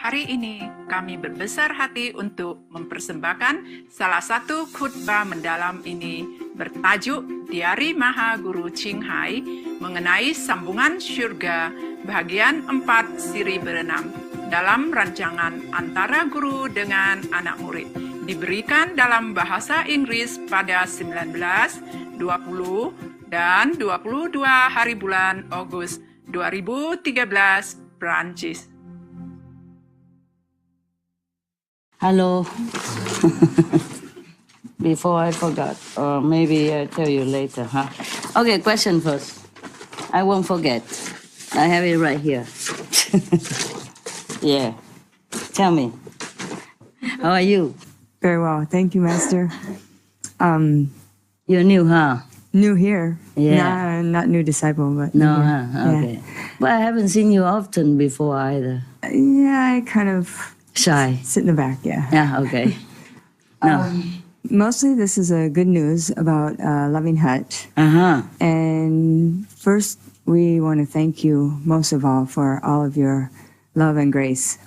Hari ini kami berbesar hati untuk mempersembahkan salah satu khutbah mendalam ini bertajuk Diari Maha Guru CHINGHAI mengenai sambungan syurga bagian 4 siri berenam dalam rancangan antara guru dengan anak murid. Diberikan dalam bahasa Inggris pada 19, 20, dan 22 hari bulan Agustus 2013 Perancis. Hello. Before I forgot, or maybe I'll tell you later, huh? Okay, question first. I won't forget. I have it right here. Yeah. Tell me. How are you? Very well. Thank you, Master. You're new, huh? New here. Yeah. Not new disciple, but No, new huh? here. Okay. But I haven't seen you often before either. Yeah, I kind of Shy. sit in the back, yeah. Yeah, okay. No. Mostly this is a good news about Loving Hut. Uh-huh. And first, we want to thank you most of all for all of your love and grace.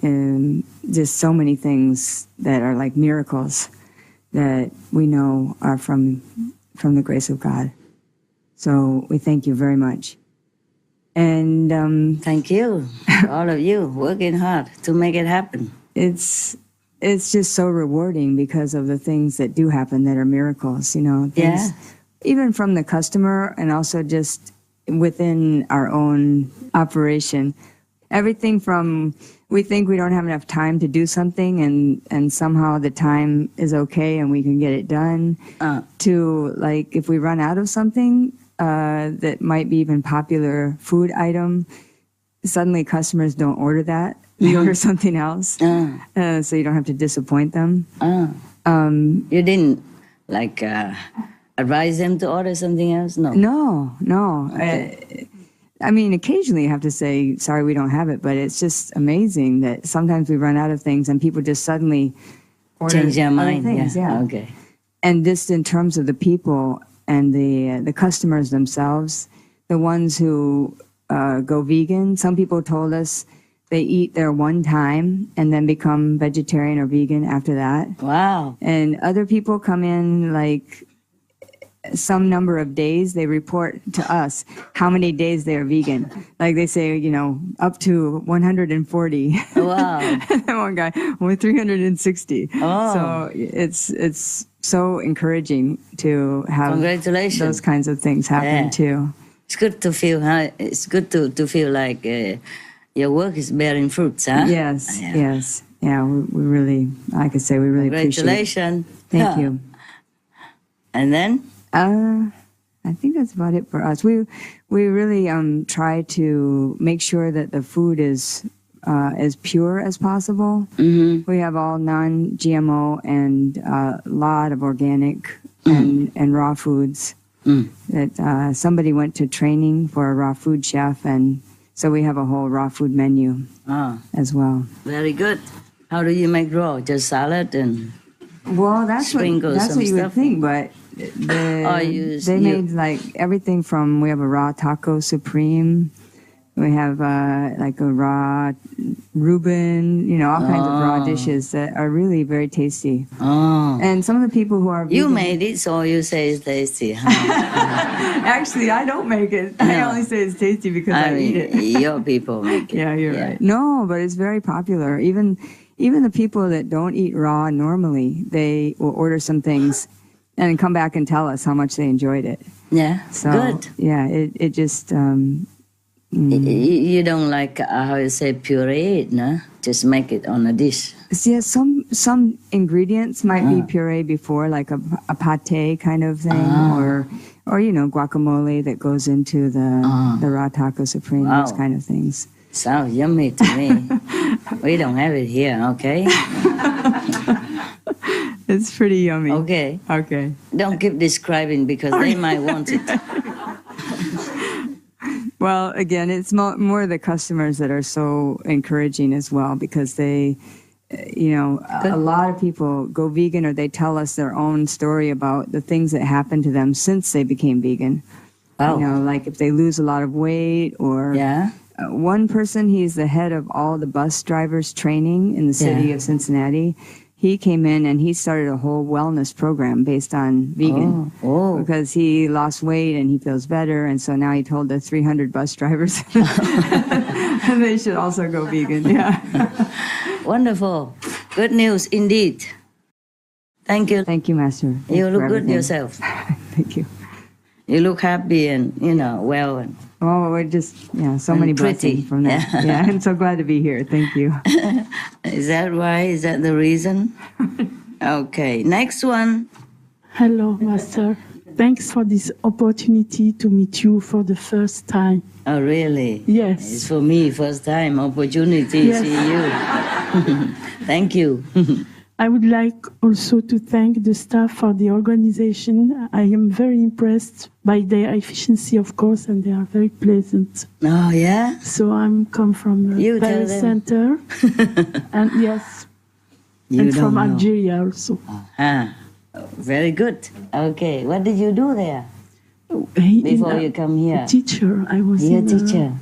And just so many things that are like miracles that we know are from the grace of God. So we thank you very much. And Thank you, all of you, working hard to make it happen. it's just so rewarding because of the things that do happen that are miracles, you know, things, even from the customer and also just within our own operation. Everything from we think we don't have enough time to do something and somehow the time is okay and we can get it done, to like if we run out of something that might be even popular food item, suddenly customers don't order that. They order something else, so you don't have to disappoint them. You didn't like advise them to order something else? No. No. Okay. I mean, occasionally you have to say, sorry, we don't have it, but it's just amazing that sometimes we run out of things and people just suddenly order Change their other mind. things, yeah. Okay. And just in terms of the people and the customers themselves, the ones who go vegan, some people told us they eat there one time and then become vegetarian or vegan after that. Wow. And other people come in like some number of days, they report to us how many days they are vegan. Like they say, you know, up to 140. Wow. And then one guy, well, 360. Oh. So it's so encouraging to have Congratulations. those kinds of things happen Yeah. too. It's good to feel. It's good to feel like your work is bearing fruits, huh? Yes, Yeah. yes. Yeah, we really, I could say we really appreciate it. Congratulations. Thank you. And then? I think that's about it for us. We really try to make sure that the food is as pure as possible. Mm-hmm. We have all non-GMO and a lot of organic and raw foods. That somebody went to training for a raw food chef, and so we have a whole raw food menu as well. Very good. How do you make raw? Just salad and Well, that's what sprinkle you some would stuff? think, but they made like everything from, we have a raw taco supreme, we have like a raw Reuben, you know, all kinds of raw dishes that are really very tasty. Oh. And some of the people who are You vegan, made it, so you say it's tasty, huh? actually, I don't make it. I No. only say it's tasty because I eat it. Your people make it. Yeah, you're right. No, but it's very popular. Even the people that don't eat raw normally, they will order some things and come back and tell us how much they enjoyed it. Yeah, So good. yeah, it just You don't like how you say puree it, no? Just make it on a dish. yeah, some ingredients might be puree before, like a pate kind of thing, or you know, guacamole that goes into the raw taco supreme, those Wow. kind of things. Sounds yummy to me. We don't have it here, okay? It's pretty yummy. Okay. Okay. Don't keep describing because they might want it. Well, again, it's more the customers that are so encouraging as well, because they, you know, a lot of people go vegan or they tell us their own story about the things that happened to them since they became vegan. Wow. You know, like if they lose a lot of weight or Yeah. one person, he's the head of all the bus drivers training in the city of Cincinnati. He came in and he started a whole wellness program based on vegan because he lost weight and he feels better. And so now he told the 300 bus drivers and they should also go vegan. Yeah. Wonderful. Good news indeed. Thank you. Thank you, Master. Thank you look good everything. yourself. Thank you. You look happy and, well. And oh, we're just, so many pretty. blessings from that. Yeah, I'm so glad to be here. Thank you. Is that why? Is that the reason? Okay, next one. Hello, Master. Thanks for this opportunity to meet you for the first time. Oh, really? Yes. It's for me, first time opportunity to see you. Thank you. I would like also to thank the staff for the organization. I am very impressed by their efficiency, of course, and they are very pleasant. Oh, yeah? So I'm come from Paris Center. And yes, and from Algeria also. Very good. Okay, what did you do there before you come here? A teacher. I was in teacher.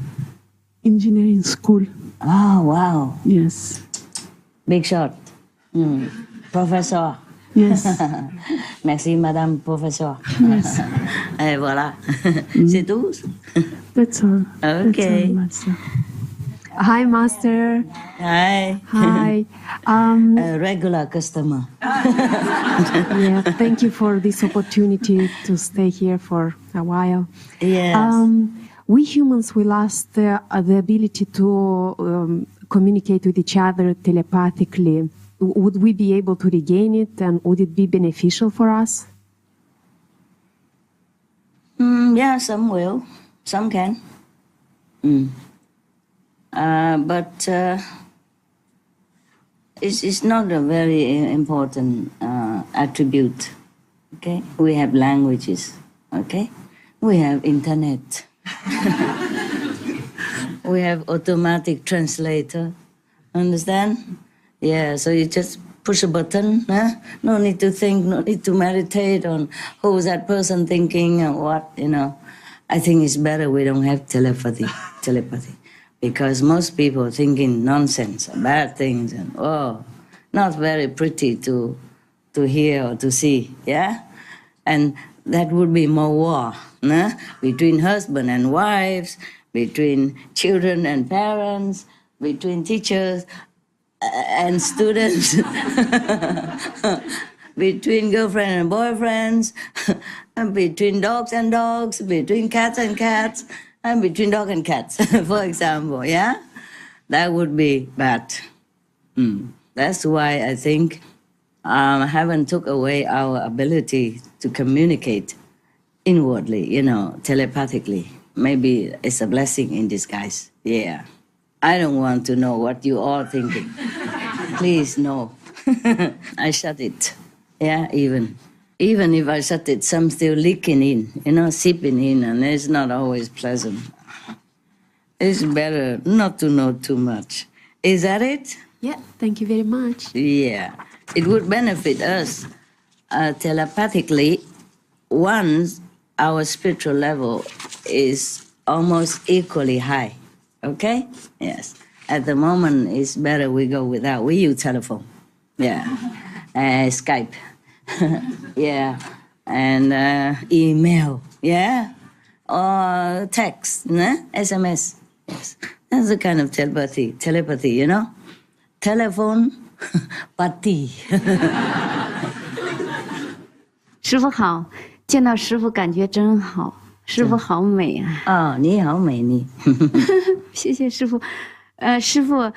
Engineering school. Oh, wow. Yes. Big shot. Professor. Yes. Merci, Madame Professeur. Yes. Et voilà. C'est tout? That's all. Okay. That's all, Master. Hi, Master. Hi. Hi. A regular customer. Yeah, thank you for this opportunity to stay here for a while. Yes. We humans, we lost the ability to communicate with each other telepathically. Would we be able to regain it, and would it be beneficial for us? Yeah, some will. Some can. But it's not a very important attribute. Okay, we have languages. Okay, we have internet. We have automatic translator. Understand? Yeah. So you just push a button. No need to think. No need to meditate on who's that person thinking and what. I think it's better we don't have telepathy. Because most people thinking nonsense, bad things, and not very pretty to hear or to see, yeah? And that would be more war, between husband and wives, between children and parents, between teachers and students, between girlfriend and boyfriends, and between dogs and dogs, between cats and cats, and between dog and cats, for example, yeah? That would be bad. That's why I think heaven took away our ability to communicate inwardly, telepathically. Maybe it's a blessing in disguise, yeah. I don't want to know what you all thinking. Please, no. I shut it, yeah, even if I shut it, some still leaking in, seeping in, and it's not always pleasant. It's better not to know too much. Is that it? Yeah, thank you very much. Yeah. It would benefit us telepathically once our spiritual level is almost equally high. Okay? Yes. At the moment, it's better we go without. We use telephone. Yeah. Skype. Yeah, and email, yeah, or text, SMS. Yes, that's the kind of telepathy, telephone party. 师父好，见到师父感觉真好，师父好美啊！哦，你好美你。谢谢师父，师父，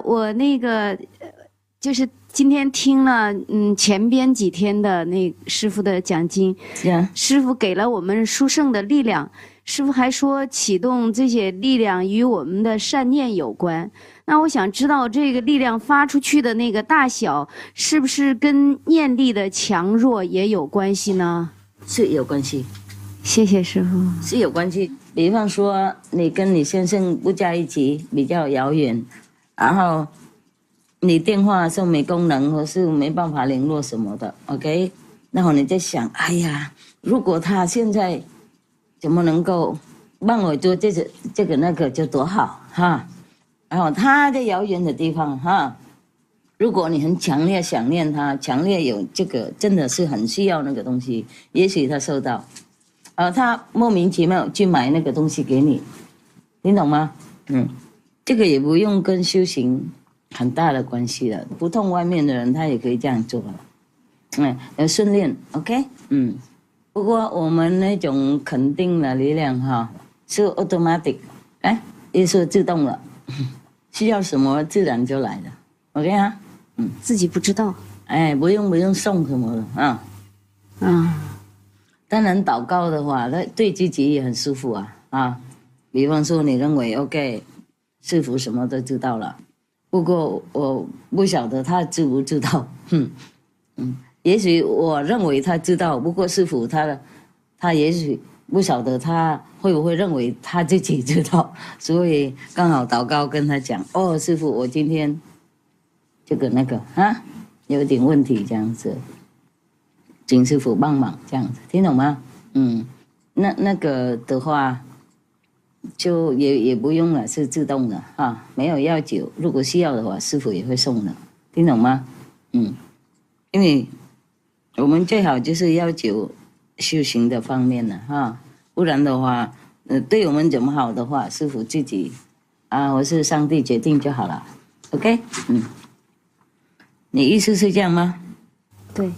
我那个就是今天听了前边几天的那师父的讲经，师父给了我们殊胜的力量。师父还说启动这些力量与我们的善念有关。那我想知道这个力量发出去的那个大小，是不是跟念力的强弱也有关系呢？是有关系。谢谢师父。是有关系。比方说你跟你先生不在一起，比较遥远，然后你电话是没功能或是没办法联络什么的 ，OK？ 然后你在想，哎呀，如果他现在怎么能够帮我做这个那个就多好哈。然后他在遥远的地方哈，如果你很强烈想念他，强烈有这个真的是很需要那个东西，也许他收到，他莫名其妙去买那个东西给你，你懂吗？这个也不用跟修行很大的关系了，不通外面的人他也可以这样做了，要训练 ，OK， 不过我们那种肯定的力量哈，是 automatic， 也是自动了，需要什么自然就来了 ，OK 啊，自己不知道，不用送什么了当然祷告的话，那对自己也很舒服啊，比方说你认为 OK， 师父什么都知道了，不过我不晓得他知不知道，也许我认为他知道，不过师父他也许不晓得他会不会认为他自己知道，所以刚好祷告跟他讲，师父，我今天这个那个有点问题这样子，请师父帮忙这样子，听懂吗？那个的话就也不用了，是自动的没有要求，如果需要的话，师父也会送的，听懂吗？因为我们最好就是要求修行的方面的不然的话，对我们怎么好的话，师父自己我是上帝决定就好了 ，OK， 你意思是这样吗？对，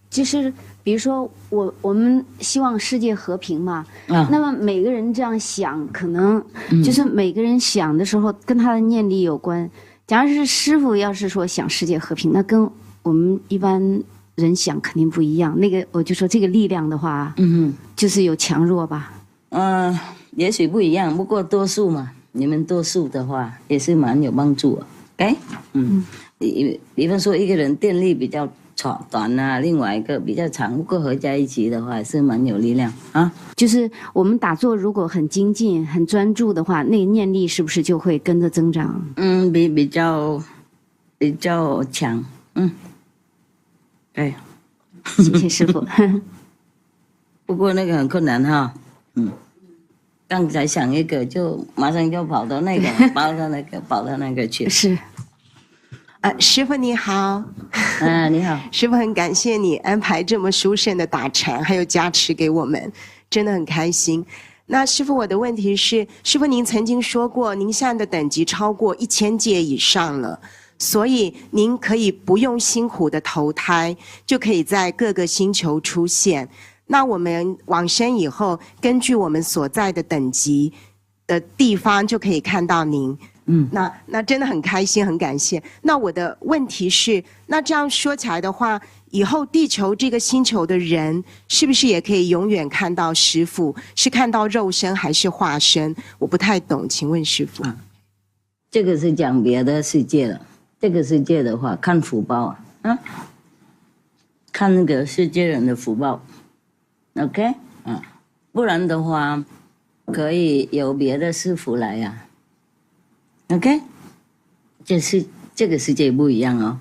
就是比如说我们希望世界和平嘛，那么每个人这样想，可能就是每个人想的时候跟他的念力有关。假如是师父要是说想世界和平，那跟我们一般人想肯定不一样。那个我就说这个力量的话，就是有强弱吧。也许不一样，不过多数嘛，你们多数的话也是蛮有帮助，OK，比方说一个人电力比较短另外一个比较长，不过合在一起的话是蛮有力量就是我们打坐如果很精进、很专注的话，那个念力是不是就会跟着增长？比较强，对，谢谢师父。不过那个很困难刚才想一个，就马上就跑到那个，跑到那个去。是。师父你好。你好。师父很感谢你安排这么殊胜的打禅，还有加持给我们，真的很开心。那师父，我的问题是，师父您曾经说过，您现在的等级超过1000界以上了，所以您可以不用辛苦的投胎，就可以在各个星球出现。那我们往生以后，根据我们所在的等级的地方，就可以看到您。那真的很开心，很感谢。那我的问题是，那这样说起来的话，以后地球这个星球的人，是不是也可以永远看到师父？是看到肉身还是化身？我不太懂，请问师父。这个是讲别的世界了。这个世界的话，看福报看那个世界人的福报。OK， 不然的话，可以有别的师父来OK， 这个世界不一样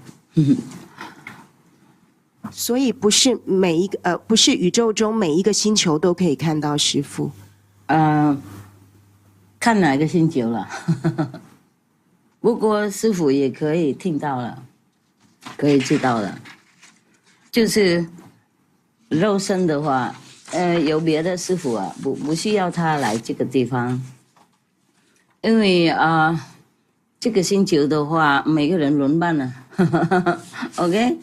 所以不是每一个不是宇宙中每一个星球都可以看到师父。看哪个星球了。不过师父也可以听到了，可以知道了。就是肉身的话，有别的师父不需要他来这个地方，因为这个星球的话，每个人轮班了，OK，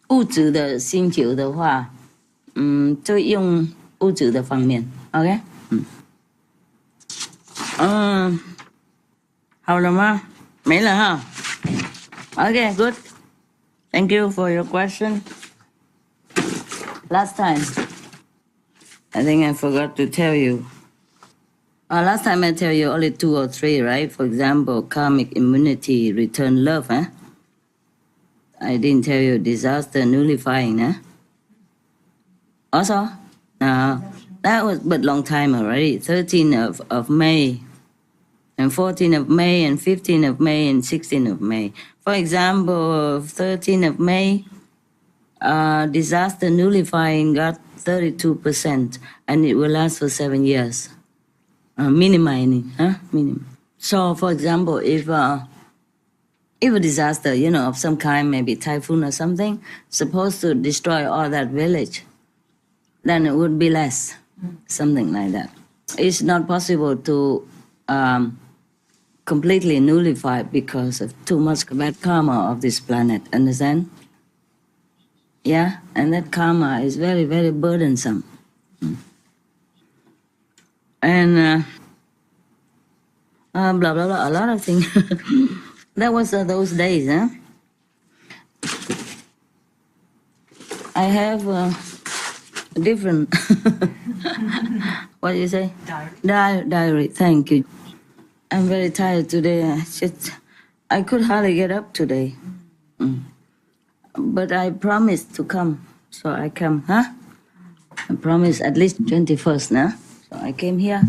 物质的星球的话，就用物质的方面 ，OK， 好了吗？没了OK, good. Thank you for your question. Last time, I think I forgot to tell you. Last time I tell you only 2 or 3, right? For example, karmic immunity, return love, I didn't tell you disaster nullifying, Also, that was but long time already. 13th of May, and 14th of May, and 15th of May, and 16th of May. For example, 13th of May, disaster nullifying got 32%, and it will last for 7 years. Minimizing, minimum. So, for example, if a disaster, of some kind, maybe typhoon or something, supposed to destroy all that village, then it would be less, something like that. It's not possible to completely nullify because of too much bad karma of this planet, understand? Yeah, and that karma is very, very burdensome. And blah, blah, blah, a lot of things. That was those days, huh? I have different, what do you say? Diary, thank you. I'm very tired today. I could hardly get up today. But I promised to come, so I come, huh? I promised at least 21st now. So I came here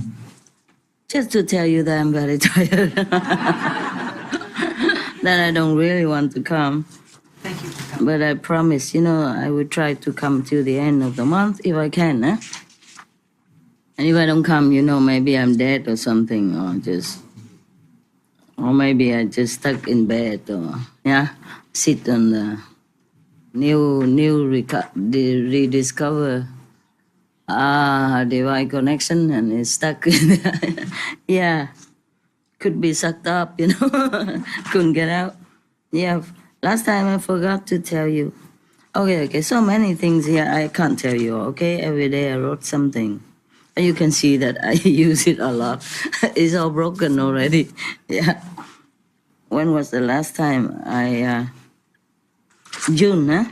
just to tell you that I'm very tired. That I don't really want to come. Thank you for coming. But I promise, I would try to come till the end of the month if I can, huh? And if I don't come, maybe I'm dead or something, or maybe I just stuck in bed, or sit on the rediscover divine connection and it's stuck in there. Yeah, could be sucked up, couldn't get out. Yeah, last time I forgot to tell you. Okay, so many things here I can't tell you, okay? Every day I wrote something. And you can see that I use it a lot. It's all broken already. Yeah. When was the last time June, huh?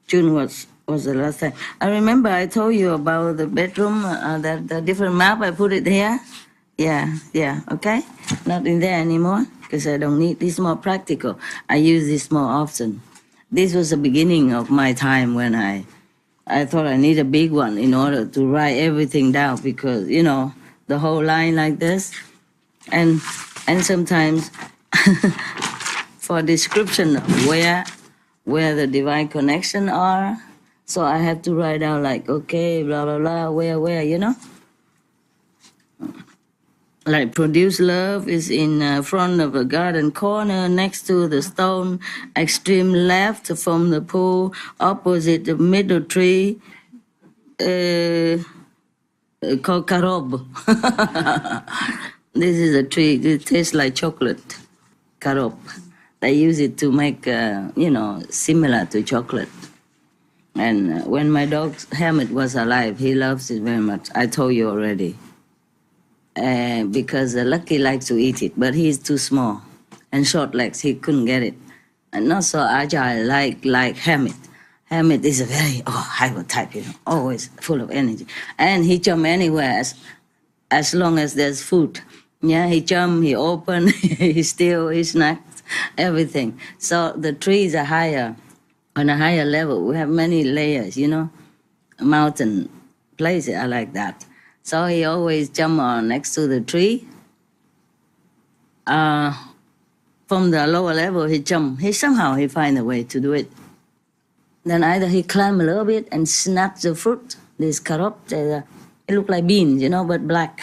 June was the last time. I remember I told you about the bedroom, the different map, I put it here. Yeah, okay? Not in there anymore, because I don't need this, more practical. I use this more often. This was the beginning of my time when I thought I need a big one in order to write everything down, because, the whole line like this. And sometimes for description of where the divine connection are, so I have to write down like, okay, blah, blah, blah, where, Like produce love is in front of a garden corner next to the stone, extreme left from the pool, opposite the middle tree, called carob. This is a tree, it tastes like chocolate, carob. They use it to make, similar to chocolate. And when my dog Hamid was alive, he loves it very much. I told you already. Because Lucky likes to eat it, but he's too small and short legs, he couldn't get it. And not so agile like Hamid. Hamid is a very hyper type, always full of energy. And he jump anywhere as long as there's food. Yeah, he jump, he open, he steal, he snacks, everything. So the trees are higher, on a higher level. We have many layers, mountain places are like that. So he always jump on next to the tree. From the lower level, he jump. Somehow he find a way to do it. Then either he climb a little bit and snatch the fruit. This carob, it look like beans, but black.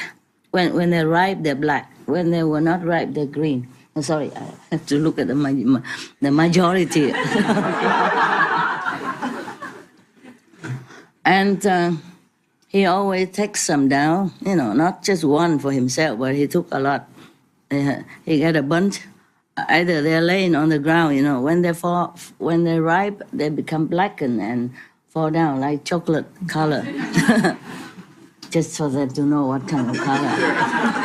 When they're ripe, they're black. When they were not ripe, they're green. Oh, sorry, I have to look at the majority. And he always takes some down, not just one for himself, but he took a lot. He got a bunch. Either they're laying on the ground, when they're ripe, they become blackened and fall down like chocolate color. Just for them to know what kind of color.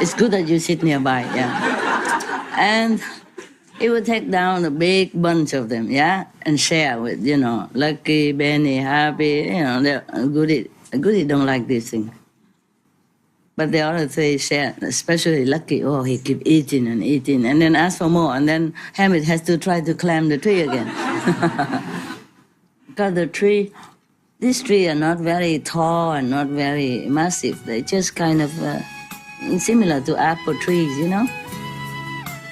It's good that you sit nearby, yeah. And he would take down a big bunch of them, yeah, and share with, Lucky, Benny, Happy, they're Goody don't like these things. But the other three share, especially Lucky, he keep eating and eating, and then ask for more, and then Hamid has to try to climb the tree again. Because these trees are not very tall and not very massive. They're just kind of similar to apple trees,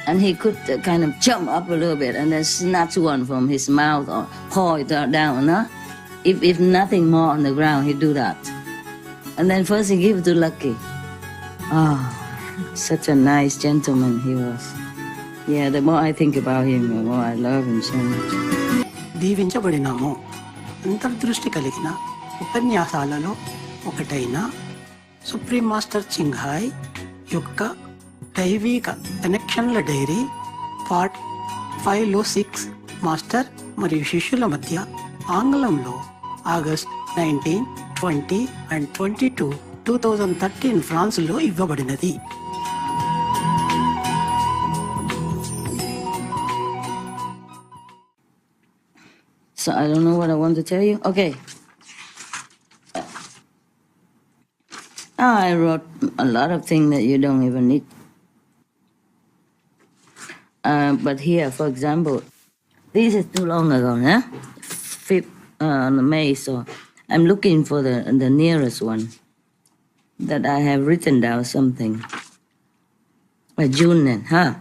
And he could kind of jump up a little bit and then snatch one from his mouth or paw it down. Huh? If nothing more on the ground, he'd do that. And then first he give it to Lucky. Oh, such a nice gentleman he was. Yeah, the more I think about him, the more I love him so much. దీవించబడినాము. అంతర్దృష్టి కలిగిన ఉపన్యాసాలలో ఒకటైన supreme master చింగ్హాయ్ యొక్క దైవిక కనెక్షన్ల dairy part 5లో 6 master మరియు శిష్యుల మధ్య ఆంగ్లంలో ఆగస్ట్ 19, 20 and 22, 2013 ఫ్రాన్స్లో ఇవ్వబడినది. So I don't know what I want to tell you. Okay. I wrote a lot of things that you don't even need. But here, for example, this is too long ago, huh? 5th May, so I'm looking for the nearest one that I have written down something. June then, huh?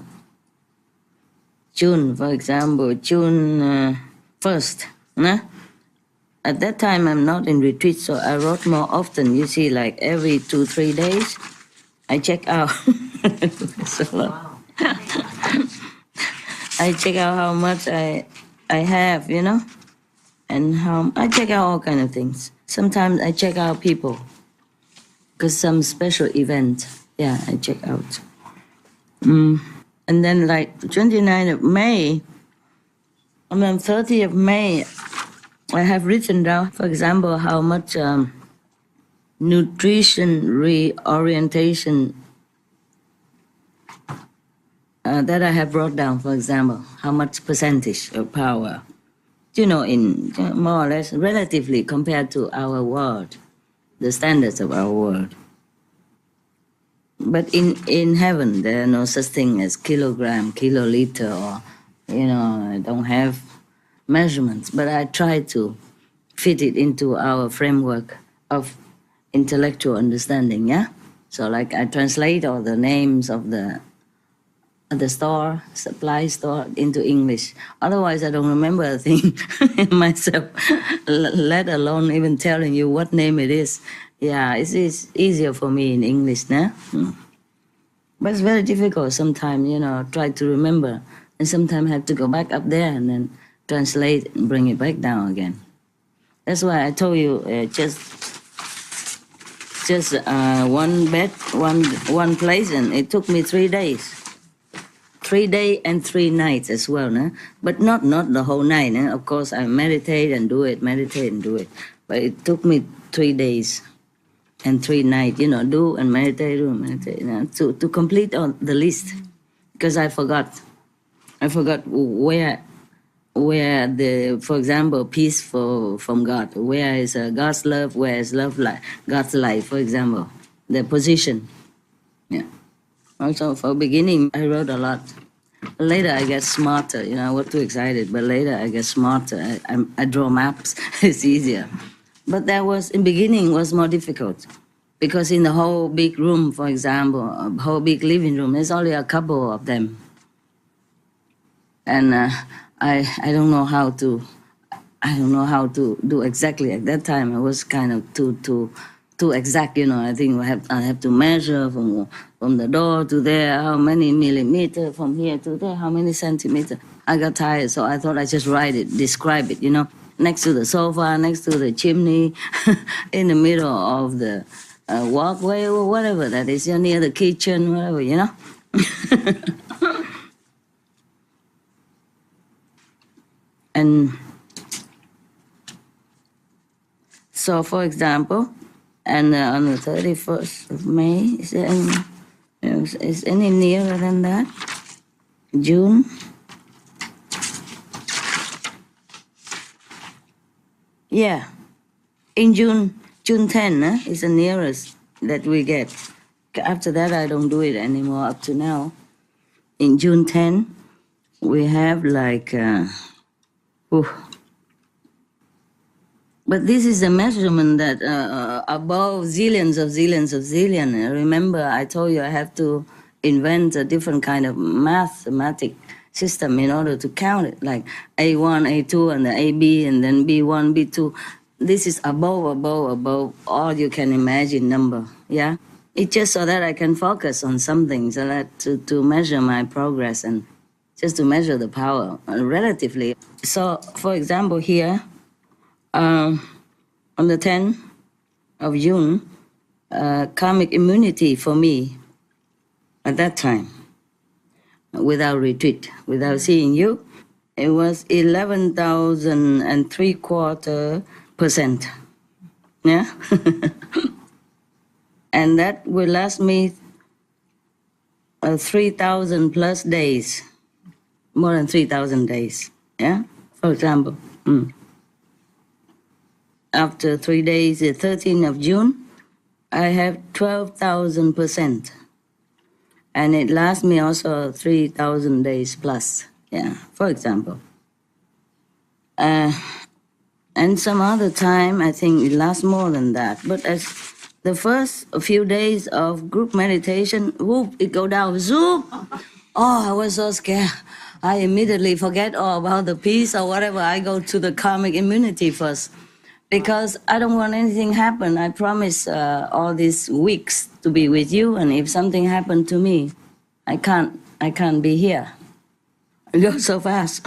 June, for example, June 1st, huh? At that time, I'm not in retreat, so I wrote more often. You see, like every 2-3 days, I check out. Wow. I check out how much I have, you know, and how I check out all kind of things. Sometimes I check out people, because some special event, yeah, I check out. And then like 29th of May, and then 30th of May, I have written down, for example, how much nutrition reorientation that I have brought down, for example, how much percentage of power, you know, in more or less relatively compared to our world, the standards of our world. But in heaven, there are no such thing as kilogram, kiloliter, or, you know, I don't have measurements, but I try to fit it into our framework of intellectual understanding, yeah? So like I translate all the names of the store, supply store, into English. Otherwise, I don't remember a thing myself, let alone even telling you what name it is. Yeah, it's easier for me in English, nah? But it's very difficult sometimes, you know, try to remember, and sometimes have to go back up there and then translate and bring it back down again. That's why I told you just one bed, one place, and it took me 3 days. 3 days and 3 nights as well, no? But not the whole night. No? Of course, I meditate and do it, But it took me 3 days and 3 nights, you know, do and meditate, you know, to complete all the list, because I forgot where the, for example, peace from God, where is God's love, where is love like God's life, for example, the position. Yeah. Also, for beginning, I wrote a lot. Later, I get smarter. You know, I was too excited, but later I get smarter. I draw maps. It's easier. But that was, in beginning, was more difficult, because in the whole big room, for example, a whole big living room, there's only a couple of them, and I don't know how to do exactly at that time. I was kind of too exact, you know. I think I have to measure from the door to there, how many millimeters, from here to there, how many centimeters. I got tired, so I thought I just write it, describe it, you know, next to the sofa, next to the chimney, in the middle of the walkway or whatever that is, near the kitchen, whatever, you know. And so, for example, and on the 31st of May, is any nearer than that? June? Yeah, in June 10 is the nearest that we get. After that, I don't do it anymore up to now. In June 10, we have like, but this is a measurement that above zillions of zillions of zillion. Remember, I told you I have to invent a different kind of mathematic system in order to count it, like A1, A2, and then AB, and then B1, B2. This is above all you can imagine number, yeah? It's just so that I can focus on something, so that to measure my progress and just to measure the power relatively. So, for example, here, on the 10th of June, karmic immunity for me at that time, without retreat, without seeing you, it was 11,3/4%. Yeah? And that will last me 3,000 plus days, more than 3,000 days. Yeah? For example. After 3 days, the 13th of June, I have 12,000%. And it lasts me also 3,000 days plus, yeah, for example. And some other time, I think it lasts more than that. But as the first few days of group meditation, whoop, it go down, zoop. Oh, I was so scared. I immediately forget all about the peace or whatever. I go to the karmic immunity first, because I don't want anything happen. I promise all these weeks to be with you, and if something happened to me, I can't be here. It goes so fast.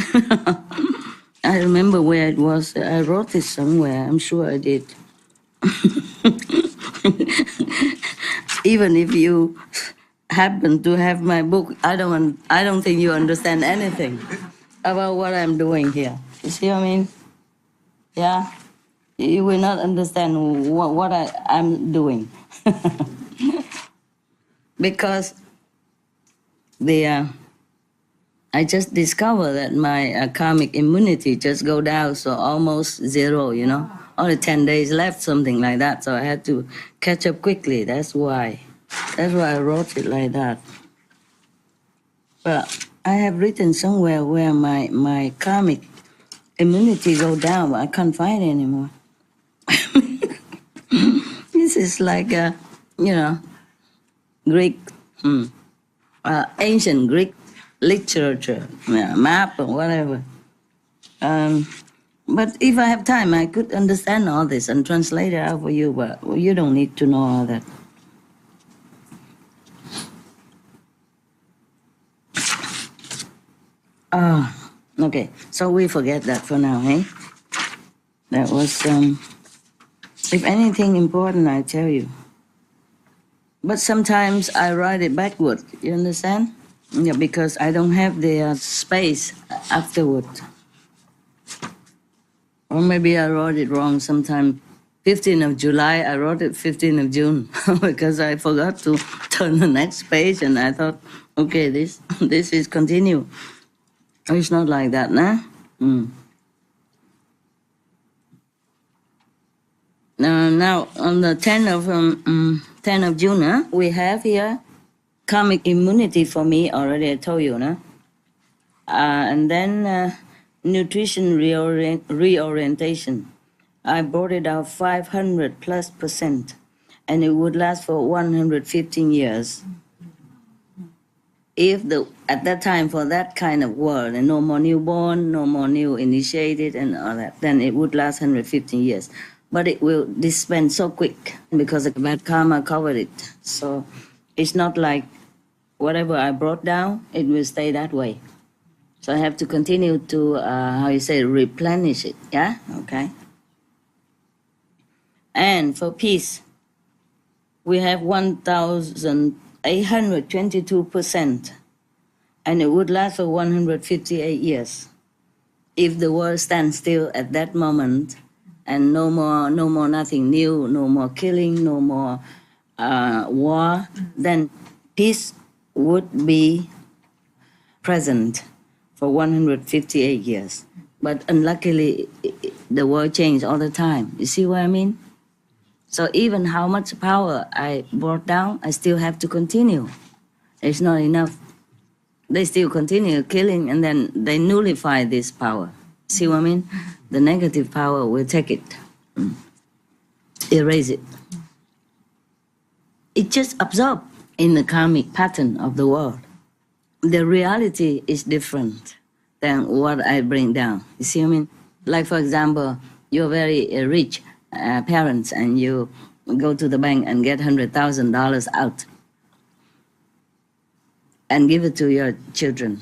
I remember where it was. I wrote this somewhere. I'm sure I did. Even if you happen to have my book, I don't think you understand anything about what I'm doing here. You see what I mean? Yeah. You will not understand what I'm doing. Because I just discovered that my karmic immunity just go down, so almost zero, you know. Only 10 days left, something like that, so I had to catch up quickly. That's why I wrote it like that. But I have written somewhere where my karmic immunity go down, but I can't find it anymore. This is like a, Greek, ancient Greek literature, map or whatever. But if I have time, I could understand all this and translate it out for you, but you don't need to know all that. Okay, so we forget that for now, eh? That was, if anything important, I tell you. But sometimes I write it backward, you understand? Yeah, because I don't have the space afterward. Or maybe I wrote it wrong sometime. 15th of July, I wrote it 15th of June because I forgot to turn the next page, and I thought, okay, this is continue. It's not like that, nah? Now, on the 10th of June, we have here karmic immunity for me, already I told you, no? And then nutrition reorientation. I brought it out 500+%, and it would last for 115 years. If at that time, for that kind of world, and no more newborn, no more new initiated and all that, then it would last 115 years. But it will dispense so quick because the bad karma covered it. So it's not like whatever I brought down, it will stay that way. So I have to continue to, replenish it, yeah? Okay. And for peace, we have 1,822%, and it would last for 158 years. If the world stands still at that moment, and no more nothing new, no more killing, no more war, then peace would be present for 158 years. But unluckily, the world changed all the time. You see what I mean? So even how much power I brought down, I still have to continue. It's not enough. They still continue killing, and then they nullify this power. See what I mean? The negative power will take it, erase it. It just absorbs in the karmic pattern of the world. The reality is different than what I bring down. You see what I mean? Like, for example, you're very rich parents and you go to the bank and get $100,000 out and give it to your children.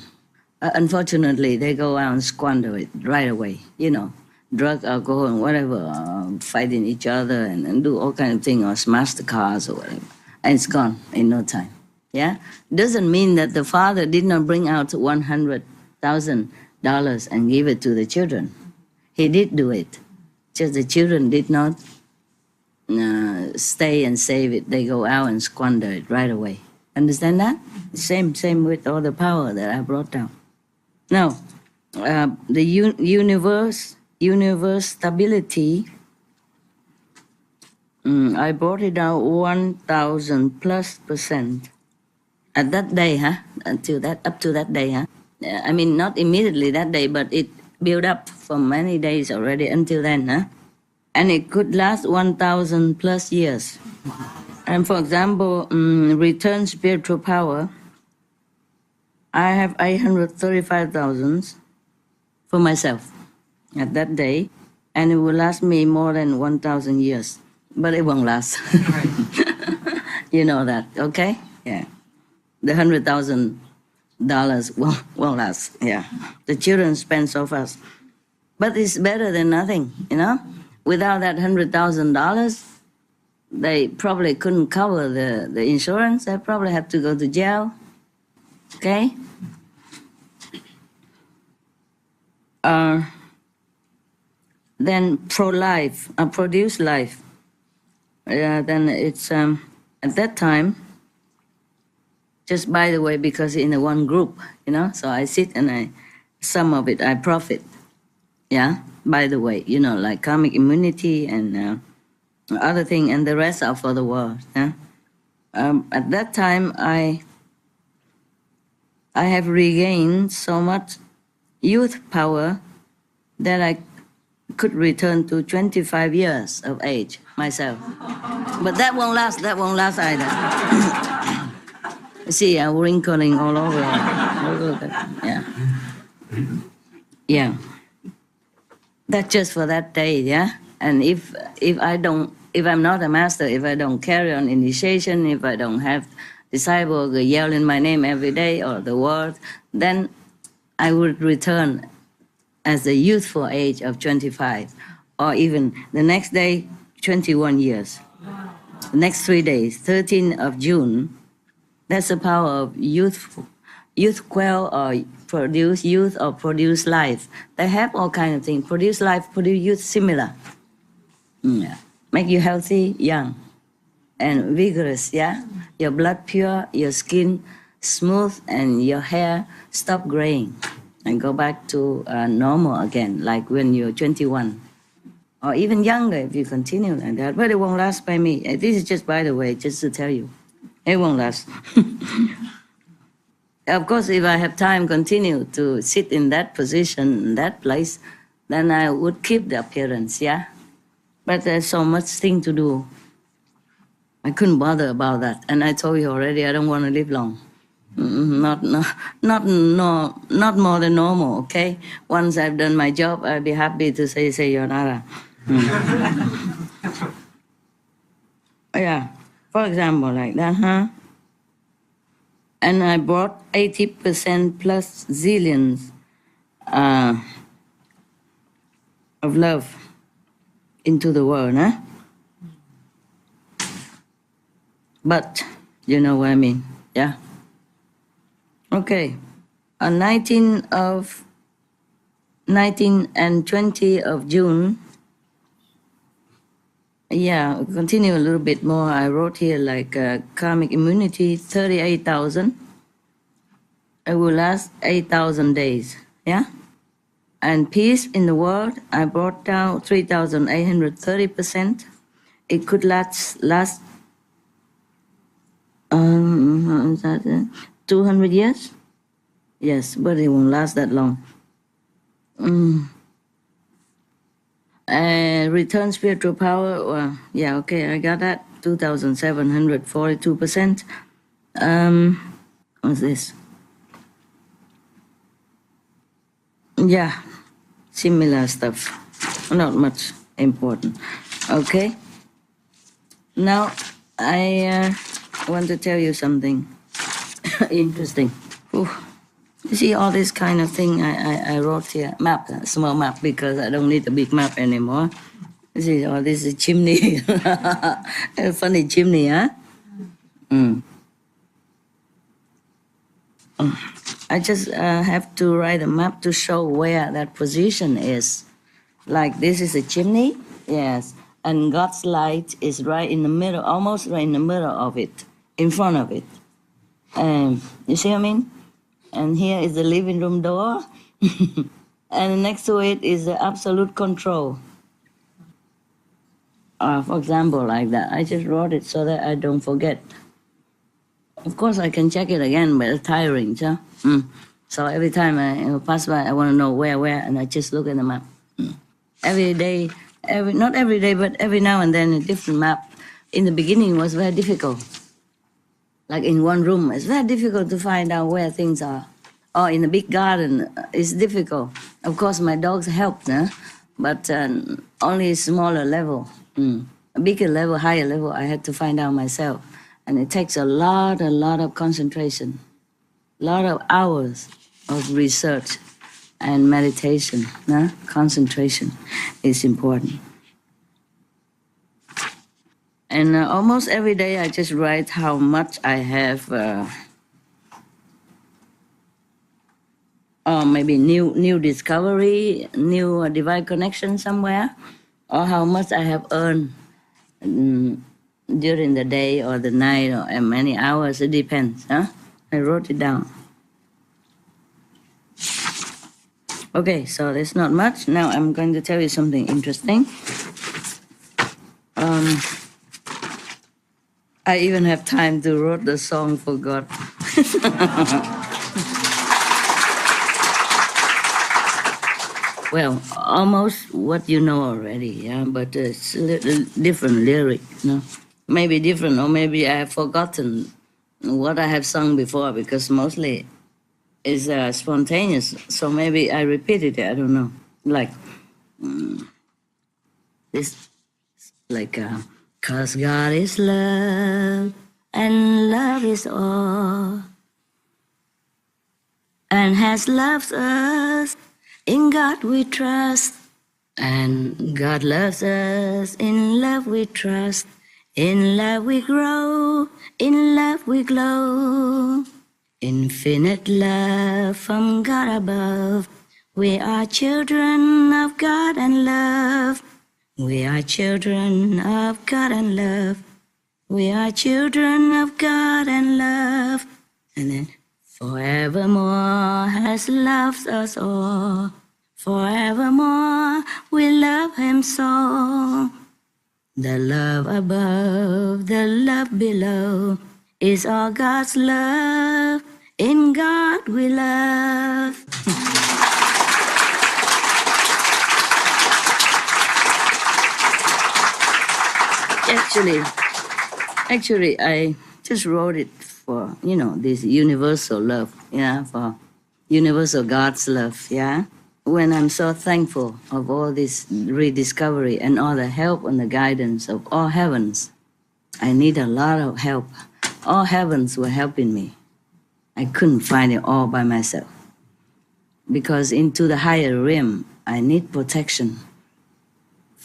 Unfortunately, they go out and squander it right away, you know, drug, alcohol, and whatever, fighting each other and do all kind of things, or smash the cars or whatever. And it's gone in no time, yeah? Doesn't mean that the father did not bring out $100,000 and give it to the children. He did do it, just the children did not stay and save it. They go out and squander it right away. Understand that? Same with all the power that I brought down. Now, the universe stability, I brought it down 1,000+% at that day, up to that day, I mean, not immediately that day, but it built up for many days already until then, and it could last 1,000+ years. And for example, return spiritual power, I have 835,000 for myself at that day, and it will last me more than 1,000 years, but it won't last. You know that, okay? Yeah. The $100,000 won't last, yeah. The children spend so fast. But it's better than nothing, you know? Without that $100,000, they probably couldn't cover the insurance. They probably have to go to jail. Okay? Then pro-life, produce life. Then it's, at that time, just by the way, because in the one group, you know, so I sit and some of it I profit. Yeah, by the way, you know, like karmic immunity and other thing, and the rest are for the world. Yeah? At that time, I have regained so much youth power that I could return to 25 years of age myself. But that won't last either. See, I'm wrinkling all over. Yeah. Yeah. That's just for that day, yeah? And if I'm not a master, if I don't carry on initiation, if I don't have disciples yelling my name every day or the word, then I would return as the youthful age of 25, or even the next day, 21 years. The next 3 days, 13th of June, that's the power of youth quell or produce youth or produce life. They have all kinds of things. Produce life, produce youth, similar. Yeah. Make you healthy, young, and vigorous, yeah? Your blood pure, your skin smooth, and your hair stop graying and go back to normal again, like when you're 21. Or even younger if you continue like that. But it won't last by me. This is just by the way, just to tell you. It won't last. Of course, if I have time continue to sit in that position, in that place, then I would keep the appearance, yeah? But there's so much thing to do. I couldn't bother about that. And I told you already, I don't want to live long. Not more than normal, okay? Once I've done my job, I'll be happy to say sayonara. Yeah, for example, like that, huh? And I brought 80% plus zillions of love into the world, huh? But, you know what I mean, yeah? Okay, on 19 and 20 of June, yeah, continue a little bit more. I wrote here like karmic immunity, 38,000. It will last 8,000 days, yeah? And peace in the world, I brought down 3,830%. It could last 200 years? Yes, but it won't last that long. Return spiritual power, well, yeah, okay, I got that, 2,742%. What's this? Yeah, similar stuff. Not much important. Okay. Now I want to tell you something interesting. Ooh. You see all this kind of thing I wrote here, map, small map, because I don't need a big map anymore. You see all this is chimney, a funny chimney, huh? I just have to write a map to show where that position is. Like this is a chimney, yes, and God's light is right in the middle, almost right in the middle of it, in front of it. You see what I mean? And here is the living room door, and next to it is the absolute control. For example, like that. I just wrote it so that I don't forget. Of course, I can check it again, but it's tiring, so. So every time I pass by, I want to know where, and I just look at the map. Every day, not every day, but every now and then a different map. In the beginning, it was very difficult. Like in one room, it's very difficult to find out where things are. Or in a big garden, it's difficult. Of course, my dogs helped, but only a smaller level. A bigger level, higher level, I had to find out myself. And it takes a lot of concentration, a lot of hours of research and meditation. Concentration is important. And almost every day I just write how much I have, or maybe new discovery, new divine connection somewhere, or how much I have earned during the day or the night or many hours, it depends. I wrote it down. Okay, so there's not much. Now I'm going to tell you something interesting. I even have time to write the song for God. Well, almost what you know already, yeah, but it's a little different lyric, Maybe different, or maybe I have forgotten what I have sung before, because mostly it's spontaneous, so maybe I repeated it, I don't know. Like, this, like, 'cause God is love, and love is all, and has loved us. In God we trust, and God loves us. In love we trust, in love we grow, in love we glow. Infinite love from God above. We are children of God and love. We are children of God and love. We are children of God and love. And then, forevermore has loved us all. Forevermore we love him so. The love above, the love below, is all God's love. In God we love. Actually, I just wrote it for, this universal love, for universal God's love, When I'm so thankful of all this rediscovery and all the help and the guidance of all heavens, I need a lot of help. All heavens were helping me. I couldn't find it all by myself. Because into the higher realm, I need protection.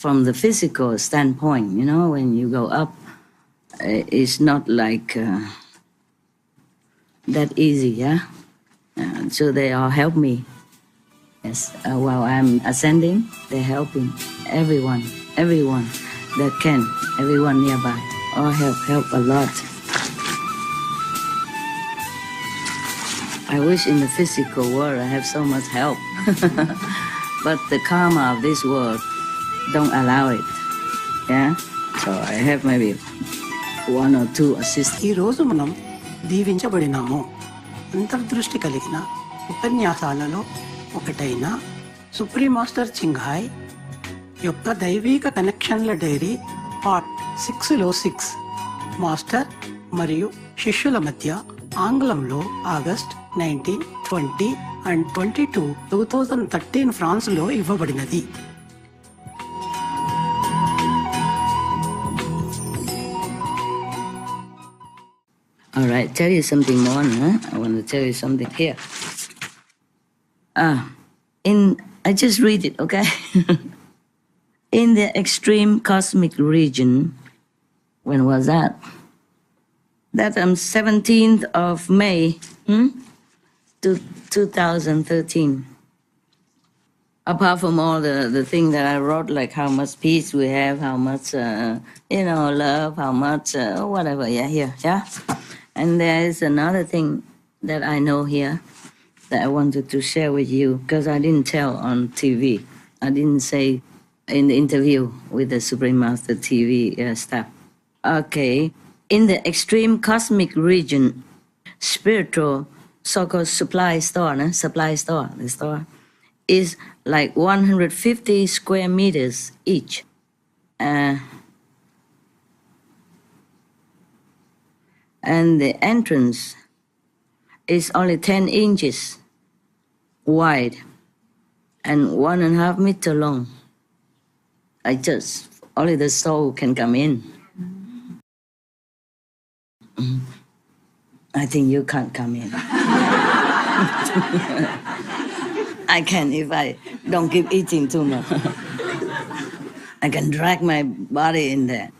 From the physical standpoint, when you go up, it's not like that easy, so they all help me. Yes, while I'm ascending, they're helping everyone that can, everyone nearby. All help a lot. I wish in the physical world I have so much help, but the karma of this world don't allow it. So I have maybe 1 or 2 assistants. ఈ రోజు మనం దీవించబడినాము. అంతర్దృష్టి కలిగిన ఉపన్యాసాలలో ఒకటైన supreme master చింగ్హాయ్ యొక్క దైవిక కనెక్షన్ల డైరీ పార్ట్ 6లో 6 మాస్టర్ మరియు శిష్యుల మధ్య ఆంగ్లంలో ఆగస్ట్ 19, 20 and 22, 2013 ఫ్రాన్స్లో ఇవ్వబడినది. All right, tell you something more, huh? I want to tell you something here. I just read it, okay? In the extreme cosmic region, when was that? That 17th of May, to 2013. Apart from all the thing that I wrote, like how much peace we have, how much, love, how much, whatever, yeah. And there is another thing that I know here that I wanted to share with you, because I didn't tell on TV. I didn't say in the interview with the Supreme Master TV staff. Okay, in the extreme cosmic region, spiritual so-called supply store, the store, is like 150 square meters each. And the entrance is only 10 inches wide and 1.5 meter long. Only the soul can come in. I think you can't come in. I can if I don't keep eating too much. I can drag my body in there.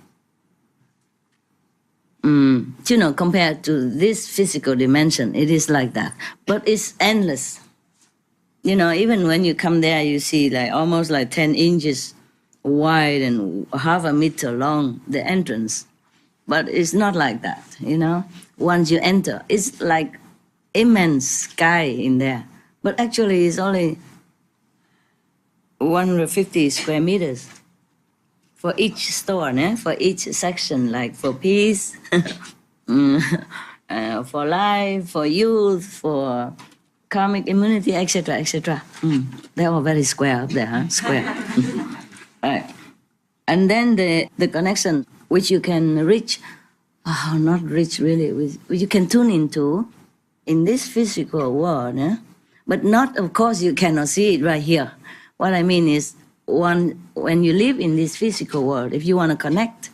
Compared to this physical dimension, it is like that. But it's endless. Even when you come there, you see like almost like 10 inches wide and 0.5 meter long, the entrance. But it's not like that, Once you enter, it's like immense sky in there. But actually, it's only 150 square meters for each store, for each section, like for peace, for life, for youth, for karmic immunity, etc., etc. They're all very square up there, Square. Right. And then the connection which you can reach, not reach really, which you can tune into in this physical world, but not, of course, you cannot see it right here. What I mean is, when you live in this physical world, if you want to connect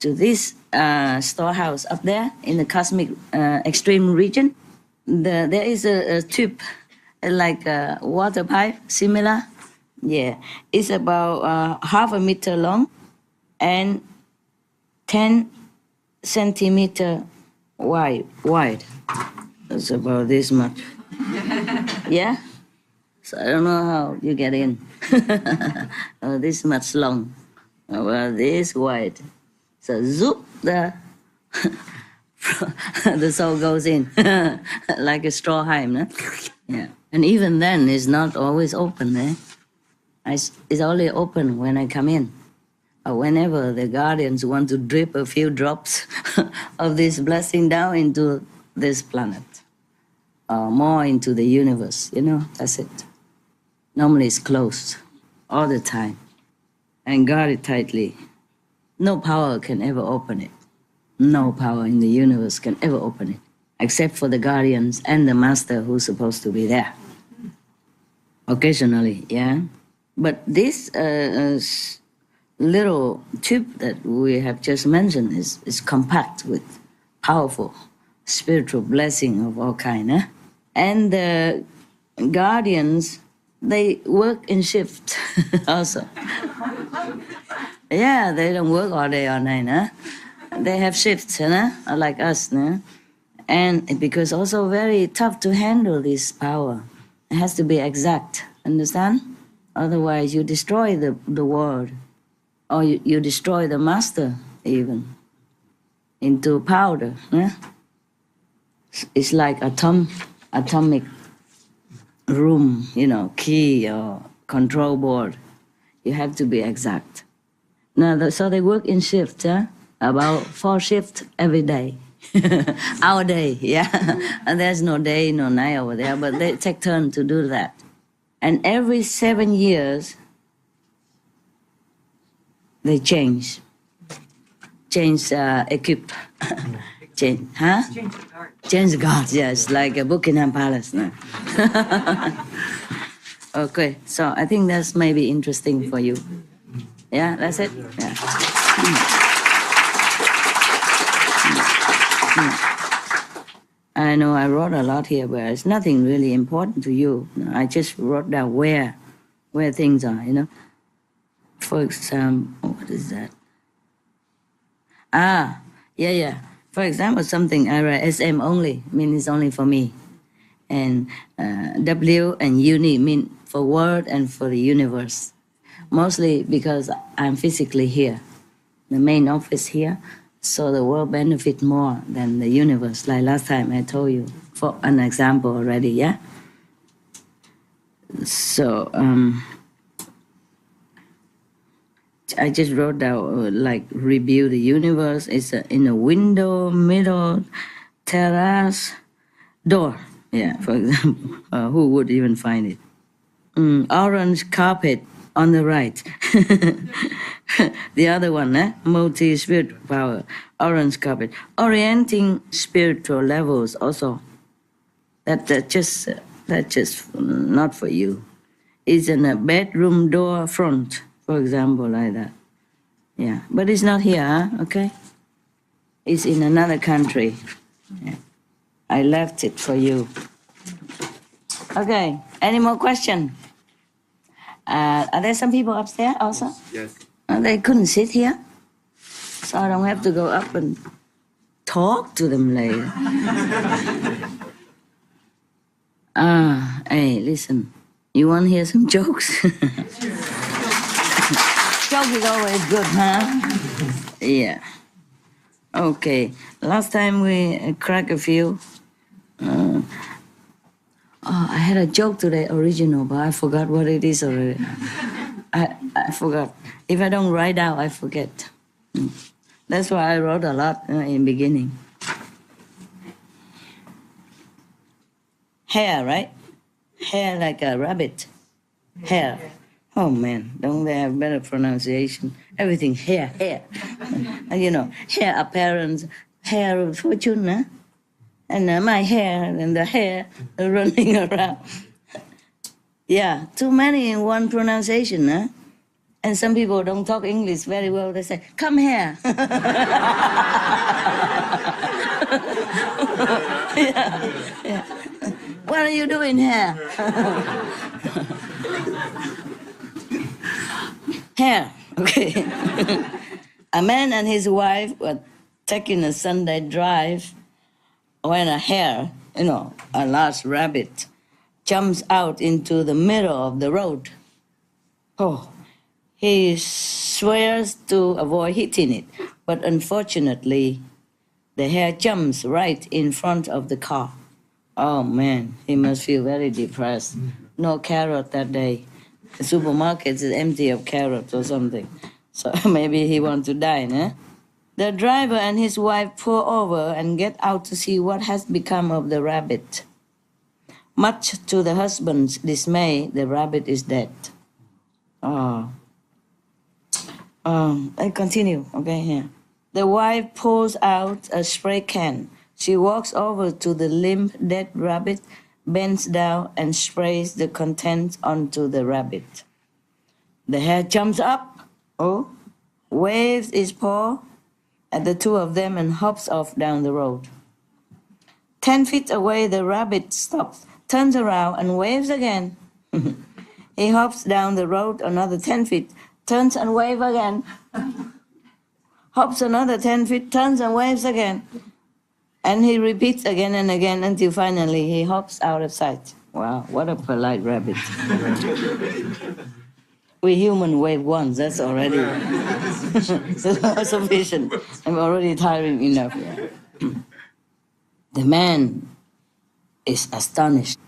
to this storehouse up there in the cosmic extreme region, there is a tube, like a water pipe, similar. Yeah, it's about 0.5 meter long and 10 centimeter wide. That's about this much. Yeah? So I don't know how you get in. This much long. About this wide. So zoop, the soul goes in. Like a straw hive. Yeah. And even then, it's not always open. It's only open when I come in. Or whenever the guardians want to drip a few drops of this blessing down into this planet. More into the universe, that's it. Normally it's closed all the time and guarded tightly. No power can ever open it. No power in the universe can ever open it, except for the guardians and the master who's supposed to be there. Occasionally, yeah. But this little tube that we have just mentioned is compact with powerful spiritual blessing of all kind. And the guardians, they work in shift also. Yeah, they don't work all day, all night. They have shifts, like us. And because also very tough to handle this power. It has to be exact, understand? Otherwise, you destroy the world. Or you destroy the master, even, into powder. It's like atomic room, key or control board. You have to be exact. Now, so they work in shifts, about 4 shifts every day. Our day, yeah. And there's no day, no night over there, but they take turn to do that. And every 7 years, they change Change, huh? Change the guards, yes, like a Buckingham Palace. No? Okay, so I think that's maybe interesting for you. Yeah, that's it? Yeah. I know I wrote a lot here, but it's nothing really important to you. I just wrote down where things are, you know. For example, what is that? Yeah. For example, something I write SM only, means it's only for me. And W and uni mean for world and for the universe. Mostly because I'm physically here, the main office here, so the world benefit more than the universe. Like last time I told you, for an example already, yeah? So, I just wrote down, like, rebuild the universe. It's in a window, middle, terrace, door. Yeah, for example. Who would even find it? Orange carpet on the right. The other one, multi-spiritual power, orange carpet. Orienting spiritual levels also. That's just not for you. It's in a bedroom door front, for example, like that. Yeah, but it's not here, okay? It's in another country. Yeah. I left it for you. Okay, any more questions? Are there some people upstairs also? Yes. They couldn't sit here, so I don't have to go up and talk to them later. Hey, listen, you want to hear some jokes? Joke is always good, huh? Yeah. Okay, last time we cracked a few. I had a joke today, original, but I forgot what it is already. I forgot. If I don't write out, I forget. That's why I wrote a lot in the beginning. Hair, right? Hair like a rabbit. Hair. Oh man, don't they have better pronunciation? Everything hair. You know, hair appearance, hair of fortune, huh? And my hair and the hair running around. Yeah, too many in one pronunciation, huh? And some people don't talk English very well. They say, come here. Yeah. What are you doing here? Hair, okay. A man and his wife were taking a Sunday drive when a hare, a large rabbit, jumps out into the middle of the road. Oh, he swears to avoid hitting it, but unfortunately, the hare jumps right in front of the car. Oh man, he must feel very depressed. No carrot that day. The supermarket is empty of carrots or something. So maybe he wants to die, eh? The driver and his wife pull over and get out to see what has become of the rabbit. Much to the husband's dismay, the rabbit is dead. I continue, okay, here. The wife pulls out a spray can. She walks over to the limp dead rabbit, bends down and sprays the contents onto the rabbit. The hare jumps up, waves his paw at the two of them and hops off down the road. 10 feet away, the rabbit stops, turns around and waves again. He hops down the road another 10 feet, turns and waves again. Hops another 10 feet, turns and waves again. And he repeats again and again until finally he hops out of sight. Wow, what a polite rabbit. We human wave once, that's already sufficient. I'm already tiring enough. The man is astonished.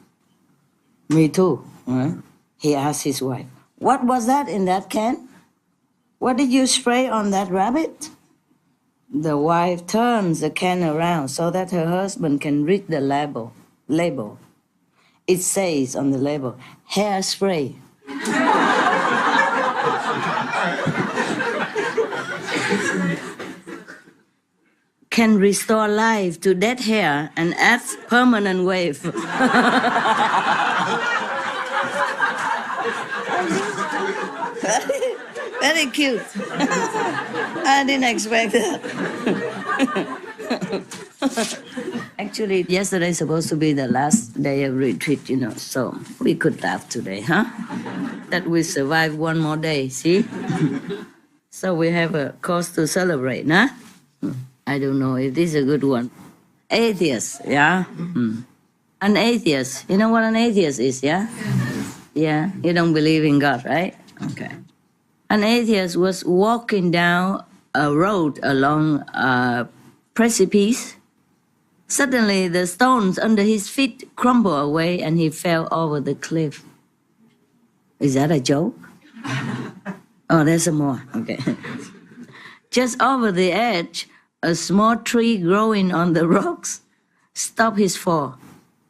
Me too. Huh? He asked his wife, what was that in that can? What did you spray on that rabbit? The wife turns the can around so that her husband can read the label. It says on the label, hairspray. can restore life to dead hair and add permanent wave. Very cute. I didn't expect that. Actually, yesterday is supposed to be the last day of retreat, so we could laugh today, huh? That we survived one more day, see? So we have a cause to celebrate, huh? I don't know if this is a good one. Atheist, yeah? An atheist. You know what an atheist is, yeah? Yeah, you don't believe in God, right? Okay. An atheist was walking down a road along a precipice. Suddenly, the stones under his feet crumbled away and he fell over the cliff. Is that a joke? Oh, there's some more. Okay. Just over the edge, a small tree growing on the rocks stopped his fall.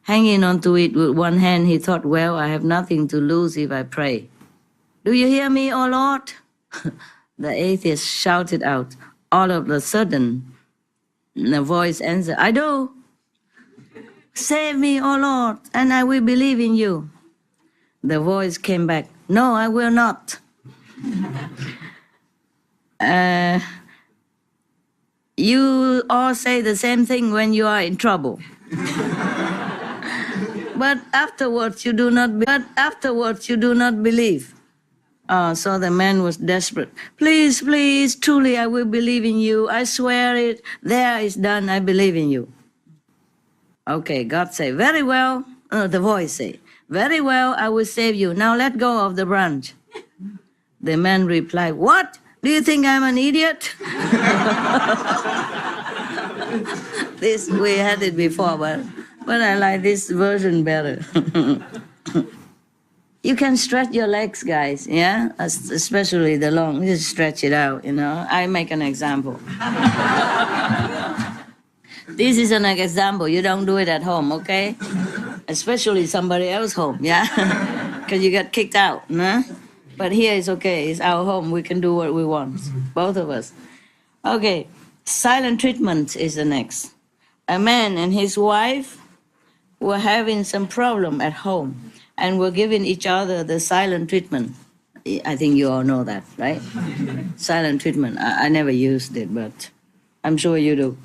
Hanging onto it with one hand, he thought, well, I have nothing to lose if I pray. Do you hear me, O Lord? The atheist shouted out. All of a sudden, the voice answered, I do. Save me, O Lord, and I will believe in you. The voice came back, no, I will not. You all say the same thing when you are in trouble. But afterwards you do not believe. So the man was desperate. Please, please, truly I will believe in you. I swear it. There is done. I believe in you. Okay, God say, very well. The voice say, very well, I will save you. Now let go of the branch. The man replied, what? Do you think I'm an idiot? This, we had it before, but I like this version better. You can stretch your legs, guys, yeah? Especially the long, just stretch it out, I make an example. This is an example. You don't do it at home, okay? Especially somebody else's home, yeah? Because you get kicked out, nah? But here it's okay. It's our home. We can do what we want, both of us. Okay, silent treatment is the next. A man and his wife were having some problem at home and were giving each other the silent treatment. I think you all know that, right? Silent treatment. I never used it, but I'm sure you do.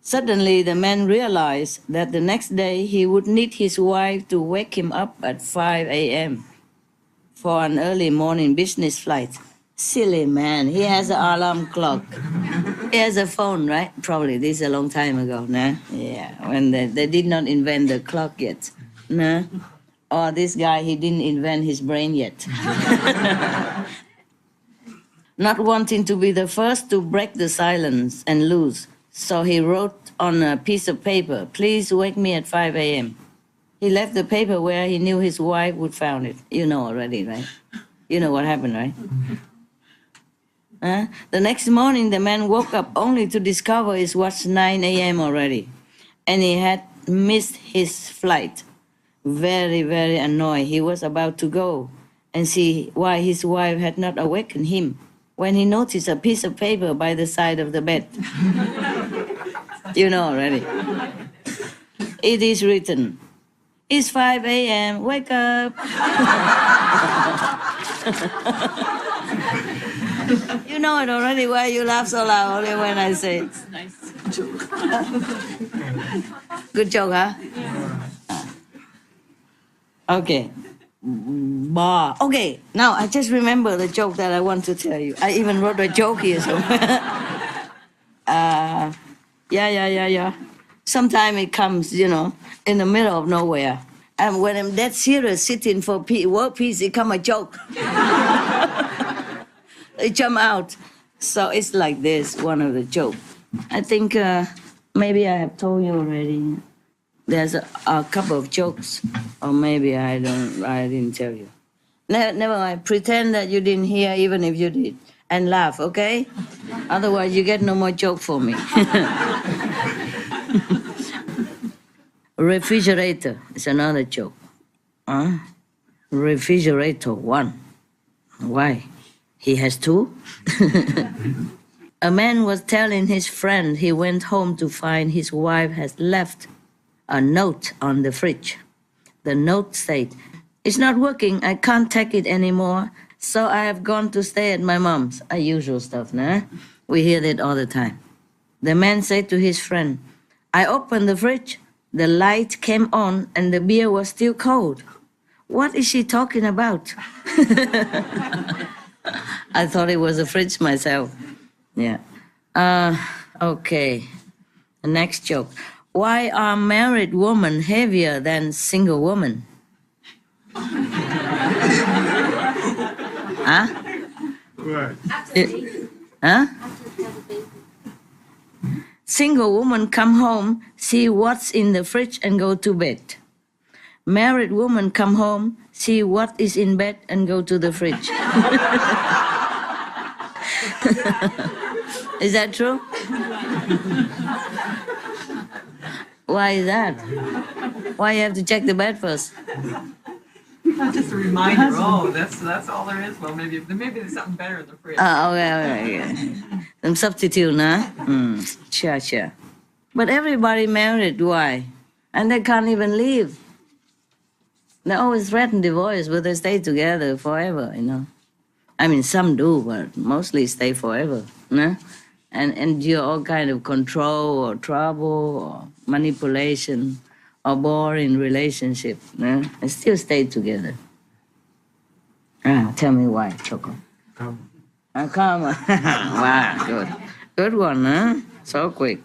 Suddenly, the man realized that the next day he would need his wife to wake him up at 5 a.m. for an early morning business flight. Silly man, he has an alarm clock. He has a phone, right? Probably, this is a long time ago, nah? Yeah, when they did not invent the clock yet, nah? Or this guy, he didn't invent his brain yet. Not wanting to be the first to break the silence and lose, so he wrote on a piece of paper, please wake me at 5 a.m. He left the paper where he knew his wife would find it. You know already, right? You know what happened, right? The next morning, the man woke up only to discover it was 9 a.m. already, and he had missed his flight. Very, very annoyed. He was about to go and see why his wife had not awakened him when he noticed a piece of paper by the side of the bed. You know already. It is written, it's 5 a.m., wake up. You know it already, why you laugh so loud only when I say it. Nice joke. Good joke, huh? Okay. Okay, now I just remember the joke that I want to tell you. I even wrote a joke here somewhere. Yeah. Sometimes it comes, in the middle of nowhere. And when I'm dead serious, sitting for work peace, it come a joke. It jump out. So it's like this, one of the jokes. I think maybe I have told you already. There's a couple of jokes, or maybe I didn't tell you. Never mind, pretend that you didn't hear even if you did, and laugh, okay? Otherwise you get no more joke for me. Refrigerator is another joke. Refrigerator 1. Why? He has 2? A man was telling his friend he went home to find his wife has left a note on the fridge. The note said, "It's not working, I can't take it anymore, so I have gone to stay at my mom's." Usual stuff, nah? We hear that all the time. The man said to his friend, "I opened the fridge, the light came on, and the beer was still cold. What is she talking about?" I thought it was a fridge myself. Yeah. Okay. The next joke. Why are married women heavier than single women? Huh? Huh? Single woman come home, see what's in the fridge and go to bed. Married woman come home, see what is in bed and go to the fridge. Is that true? Why is that? Why you have to check the bed first? Just a reminder. Oh, that's all there is. Well, maybe there's something better in the fridge. Okay. Some substitute, nah? Sure. But everybody married, why? And they can't even leave. They always threaten divorce, but they stay together forever, you know. I mean, some do, but mostly stay forever, nah? And endure all kind of control or trouble or manipulation or boring relationship, nah? And still stay together. Tell me why, Choco. Come. Wow, good. Good one, huh? So quick.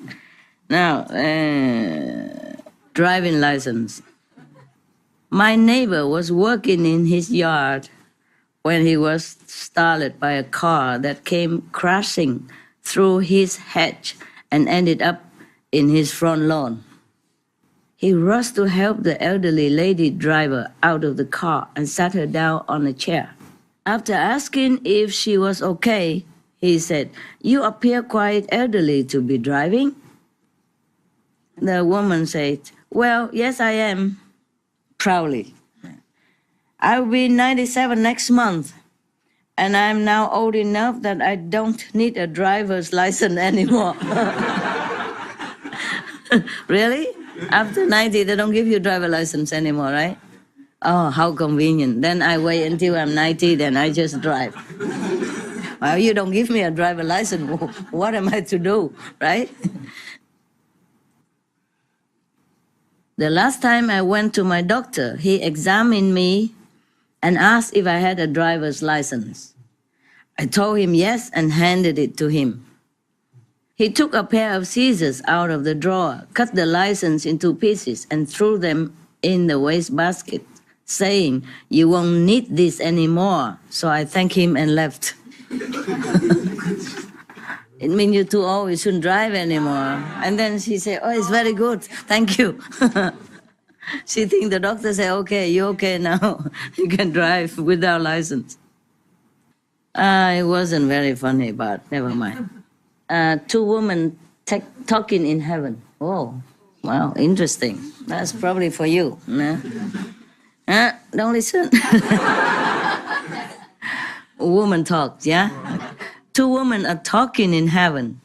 Now, driving license. My neighbor was working in his yard when he was startled by a car that came crashing through his hedge and ended up in his front lawn. He rushed to help the elderly lady driver out of the car and sat her down on a chair. After asking if she was okay, he said, "You appear quite elderly to be driving." The woman said, "Well, yes, I am," proudly. "I'll be 97 next month, and I'm now old enough that I don't need a driver's license anymore." Really? After 90, they don't give you a driver's license anymore, right? Oh, how convenient. Then I wait until I'm 90, then I just drive. Well, you don't give me a driver's license, what am I to do, right? The last time I went to my doctor, he examined me and asked if I had a driver's license. I told him yes and handed it to him. He took a pair of scissors out of the drawer, cut the license into pieces, and threw them in the wastebasket, saying, "You won't need this anymore." So I thanked him and left. It means you're too old, you shouldn't drive anymore. And then she said, "Oh, it's very good, thank you." She thinks the doctor said, "Okay, you're okay now. You can drive without license." It wasn't very funny, but never mind. Two women talking in heaven. Oh, wow, interesting. That's probably for you. Nah? Don't listen. Woman talks, yeah? Two women are talking in heaven.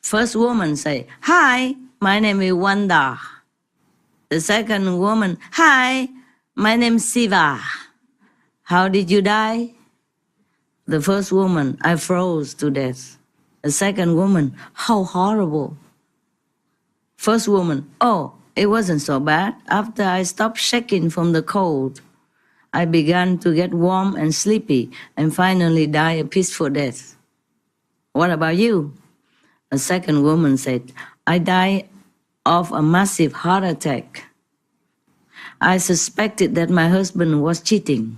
First woman say, "Hi, my name is Wanda." The second woman, "Hi, my name is Siva. How did you die?" The first woman, "I froze to death." The second woman, "How horrible." First woman, "Oh, it wasn't so bad. After I stopped shaking from the cold, I began to get warm and sleepy and finally died a peaceful death. What about you?" The second woman said, "I died of a massive heart attack. I suspected that my husband was cheating,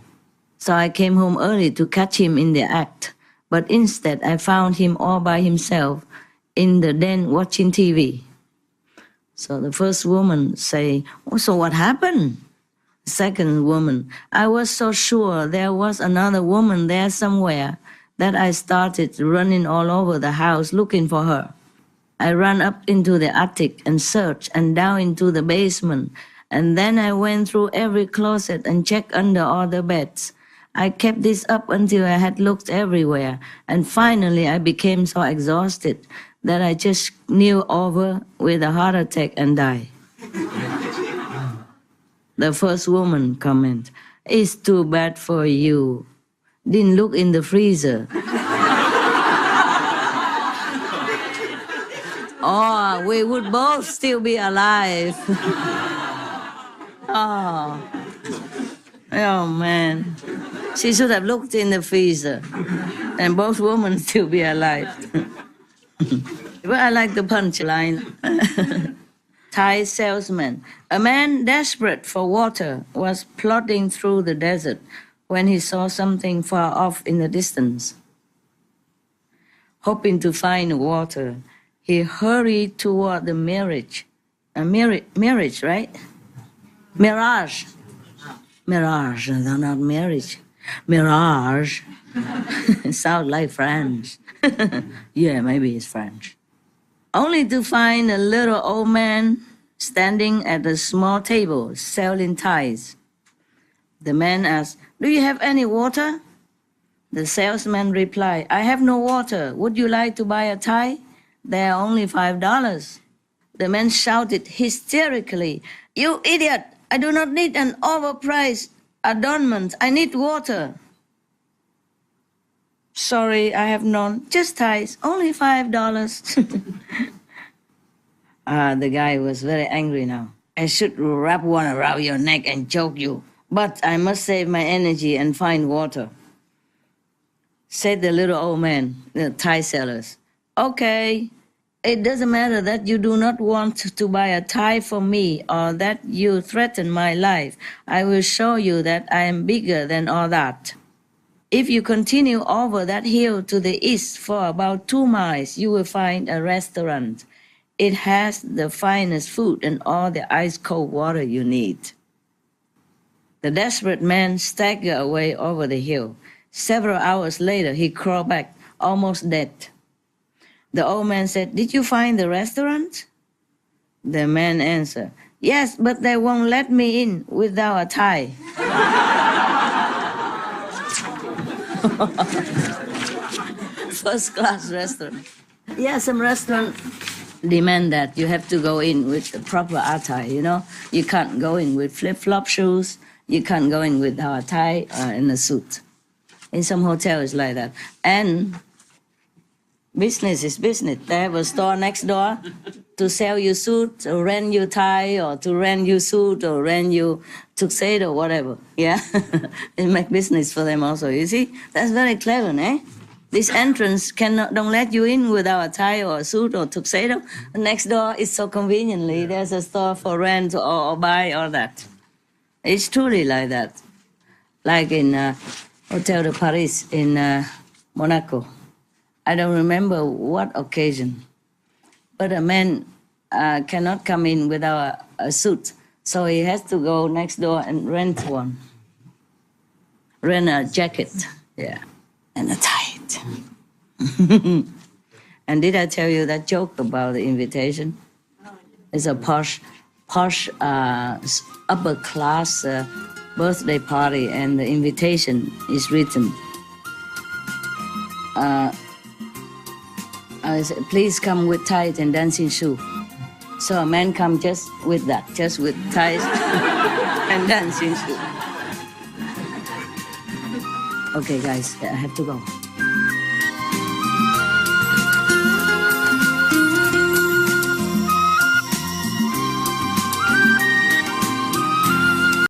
so I came home early to catch him in the act, but instead I found him all by himself in the den watching TV." So the first woman say, "Oh, so what happened?" The second woman, "I was so sure there was another woman there somewhere that I started running all over the house looking for her. I ran up into the attic and searched and down into the basement, and then I went through every closet and checked under all the beds. I kept this up until I had looked everywhere, and finally I became so exhausted that I just kneeled over with a heart attack and died. The first woman commented, "It's too bad for you. Didn't look in the freezer." Oh, we would both still be alive. Oh man. She should have looked in the freezer, and both women still be alive. But I like the punchline. Thai salesman. A man desperate for water was plodding through the desert when he saw something far off in the distance. Hoping to find water, he hurried toward the mirage. Mirage, right? Mirage. Mirage, not marriage. Mirage. Sounds like French. Yeah, maybe it's French. Only to find a little old man standing at a small table selling ties. The man asked, "Do you have any water?" The salesman replied, "I have no water. Would you like to buy a tie? They are only $5. The man shouted hysterically, "You idiot! I do not need an overpriced adornment. I need water." "Sorry, I have none. Just ties. Only $5. The guy was very angry now. "I should wrap one around your neck and choke you, but I must save my energy and find water," said the little old man, the Thai sellers. "Okay, it doesn't matter that you do not want to buy a tie for me or that you threaten my life. I will show you that I am bigger than all that. If you continue over that hill to the east for about 2 miles, you will find a restaurant. It has the finest food and all the ice-cold water you need." The desperate man staggered away over the hill. Several hours later, he crawled back, almost dead. The old man said, "Did you find the restaurant?" The man answered, "Yes, but they won't let me in without a tie." First class restaurant. Yeah, some restaurant demand that you have to go in with the proper attire, you know. You can't go in with flip-flop shoes. You can't go in without a tie or in a suit. In some hotels like that. And business is business. They have a store next door to sell you suit or rent you tie or to rent you suit or rent you tuxedo, whatever. Yeah, it make business for them also. You see, that's very clever, eh? This entrance don't let you in without a tie or a suit or tuxedo. Next door is so conveniently there's a store for rent or buy all that. It's truly like that. Like in Hotel de Paris in Monaco. I don't remember what occasion, but a man cannot come in without a suit, so he has to go next door and rent one. Rent a jacket, yeah, and a tie. And did I tell you that joke about the invitation? It's a posh upper class birthday party, and the invitation is written. I said, "Please come with ties and dancing shoe." So a man come just with that, just with ties and dancing shoe. Okay, guys, I have to go.